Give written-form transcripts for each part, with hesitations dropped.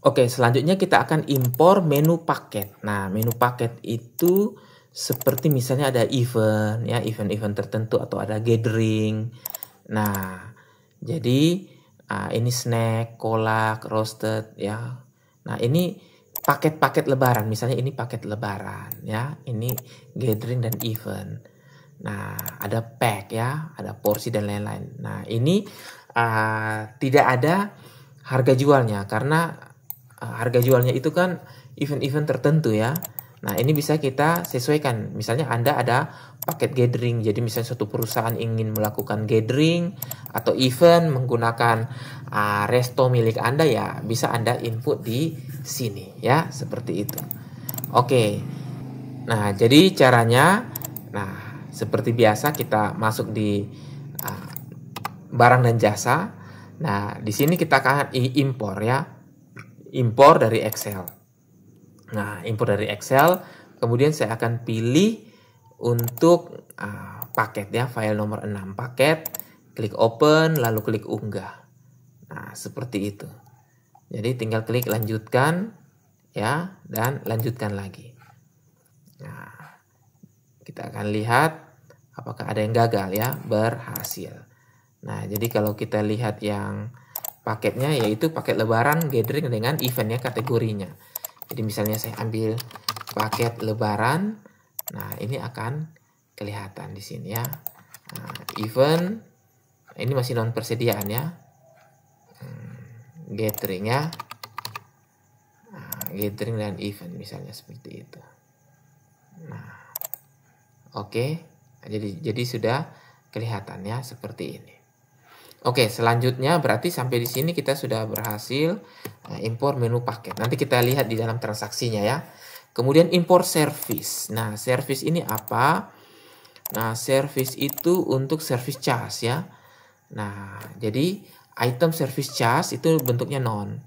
Oke, selanjutnya kita akan impor menu paket. Nah, menu paket itu seperti misalnya ada event, ya, event-event tertentu atau ada gathering. Nah, jadi ini snack, kolak, roasted, ya. Nah, ini paket-paket lebaran. Misalnya ini paket lebaran, ya. Ini gathering dan event. Nah, ada pack, ya, ada porsi dan lain-lain. Nah, ini tidak ada harga jualnya karena harga jualnya itu kan event-event tertentu, ya. Nah, ini bisa kita sesuaikan. Misalnya Anda ada paket gathering, jadi misalnya suatu perusahaan ingin melakukan gathering atau event menggunakan resto milik Anda, ya bisa Anda input di sini, ya, seperti itu. Oke. Nah, jadi caranya, nah, seperti biasa kita masuk di barang dan jasa. Nah, di sini kita akan impor, ya. Impor dari Excel. Nah, impor dari Excel, kemudian saya akan pilih untuk paket, ya, file nomor 6 paket, klik open, lalu klik unggah. Nah, seperti itu. Jadi tinggal klik lanjutkan, ya, dan lanjutkan lagi. Nah, kita akan lihat apakah ada yang gagal, ya, berhasil. Nah, jadi kalau kita lihat yang paketnya yaitu paket lebaran gathering dengan eventnya kategorinya. Jadi misalnya saya ambil paket lebaran, nah ini akan kelihatan di sini, ya. Nah, event, ini masih non persediaan, ya. Gathering, ya. Nah, gathering dan event misalnya seperti itu. Nah, oke. Jadi sudah kelihatan, ya, seperti ini. Oke, selanjutnya berarti sampai di sini kita sudah berhasil impor menu paket. Nanti kita lihat di dalam transaksinya, ya. Kemudian impor service. Nah, service ini apa? Nah, service itu untuk service charge, ya. Nah, jadi item service charge itu bentuknya non.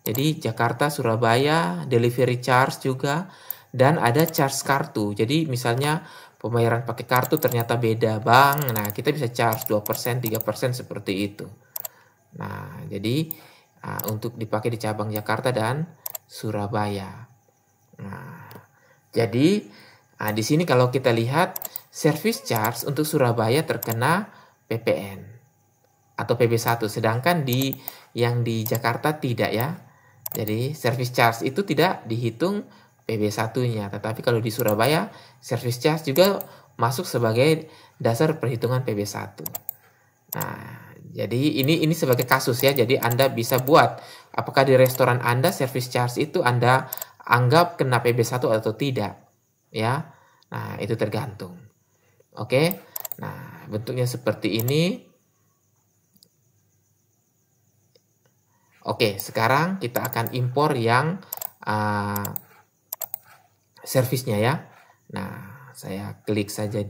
Jadi Jakarta, Surabaya, delivery charge juga, dan ada charge kartu. Jadi misalnya pembayaran pakai kartu ternyata beda bank. Nah, kita bisa charge 2%, 3% seperti itu. Nah, jadi untuk dipakai di cabang Jakarta dan Surabaya. Nah, jadi di sini kalau kita lihat service charge untuk Surabaya terkena PPN atau PB1, sedangkan yang di Jakarta tidak, ya. Jadi service charge itu tidak dihitung PB1-nya, tetapi kalau di Surabaya service charge juga masuk sebagai dasar perhitungan PB1. Nah, jadi ini sebagai kasus, ya. Jadi Anda bisa buat apakah di restoran Anda service charge itu Anda anggap kena PB1 atau tidak, ya. Nah, itu tergantung. Oke. Nah, bentuknya seperti ini. Oke, sekarang kita akan impor yang servisnya, ya. Nah, saya klik saja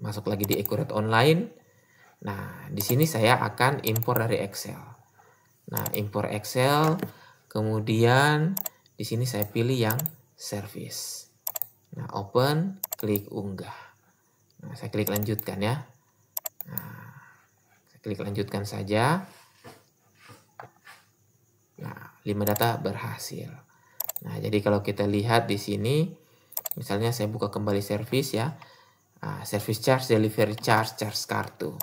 masuk lagi di Accurate Online. Nah, di sini saya akan impor dari Excel. Nah, impor Excel, kemudian di sini saya pilih yang service. Nah, open, klik unggah. Nah, saya klik lanjutkan, ya. Nah, saya klik lanjutkan saja. Nah, 5 data berhasil. Nah, jadi kalau kita lihat di sini, misalnya saya buka kembali service, ya. Service charge, delivery charge, charge kartu.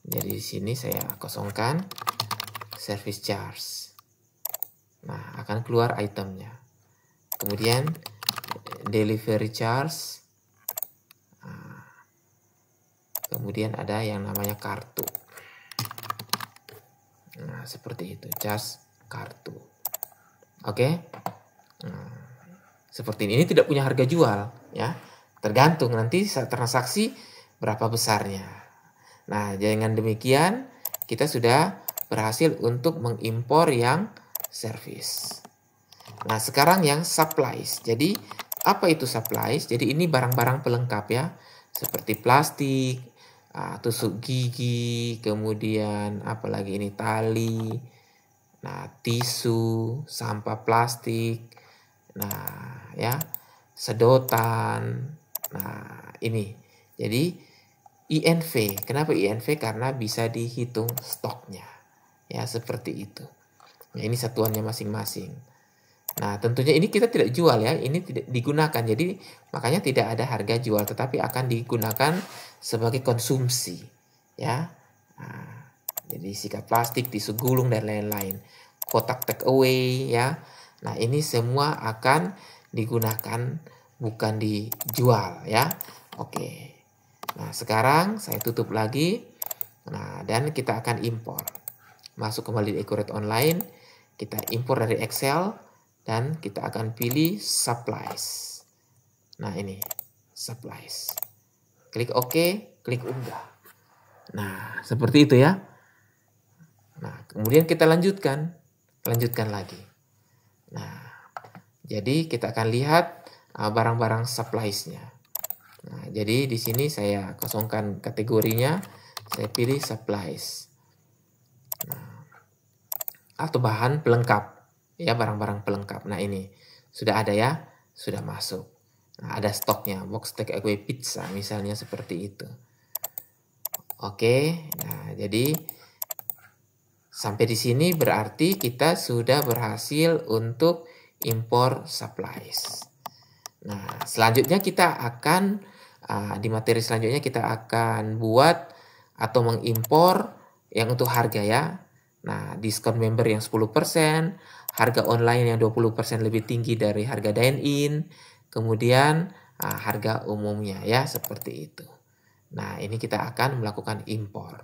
Jadi di sini saya kosongkan service charge. Nah, akan keluar itemnya. Kemudian delivery charge. Kemudian ada yang namanya kartu. Nah, seperti itu, charge kartu. Oke. Nah, seperti ini. Ini tidak punya harga jual, ya. Tergantung nanti saat transaksi berapa besarnya. Nah, dengan demikian kita sudah berhasil untuk mengimpor yang service. Nah, sekarang yang supplies. Jadi, apa itu supplies? Jadi ini barang-barang pelengkap, ya. Seperti plastik, tusuk gigi, kemudian apalagi ini tali, nah tisu, sampah plastik, nah ya, sedotan. Nah, ini. Jadi INV. Kenapa INV? Karena bisa dihitung stoknya. Ya, seperti itu. Nah, ini satuannya masing-masing. Nah, tentunya ini kita tidak jual ya, ini tidak digunakan. Jadi makanya tidak ada harga jual, tetapi akan digunakan sebagai konsumsi ya. Nah, jadi sikat plastik, tisu gulung dan lain-lain. Kotak take away ya. Nah, ini semua akan digunakan, bukan dijual ya. Oke. Nah, sekarang saya tutup lagi. Nah, dan kita akan impor. Masuk kembali di Accurate Online, kita impor dari Excel dan kita akan pilih supplies. Nah, ini supplies. Klik OK, klik unggah. Nah, seperti itu ya. Nah, kemudian kita lanjutkan lagi. Nah, jadi kita akan lihat barang-barang supplies-nya. Nah, jadi di sini saya kosongkan kategorinya, saya pilih supplies. Nah, atau bahan pelengkap. Ya, barang-barang pelengkap. Nah, ini sudah ada ya, sudah masuk. Nah, ada stoknya, box take away pizza misalnya seperti itu. Oke, nah jadi sampai di sini berarti kita sudah berhasil untuk impor supplies. Nah, selanjutnya kita akan di materi selanjutnya kita akan buat atau mengimpor yang untuk harga ya. Nah, diskon member yang 10%, harga online yang 20% lebih tinggi dari harga dine-in, kemudian harga umumnya ya, seperti itu. Nah, ini kita akan melakukan impor.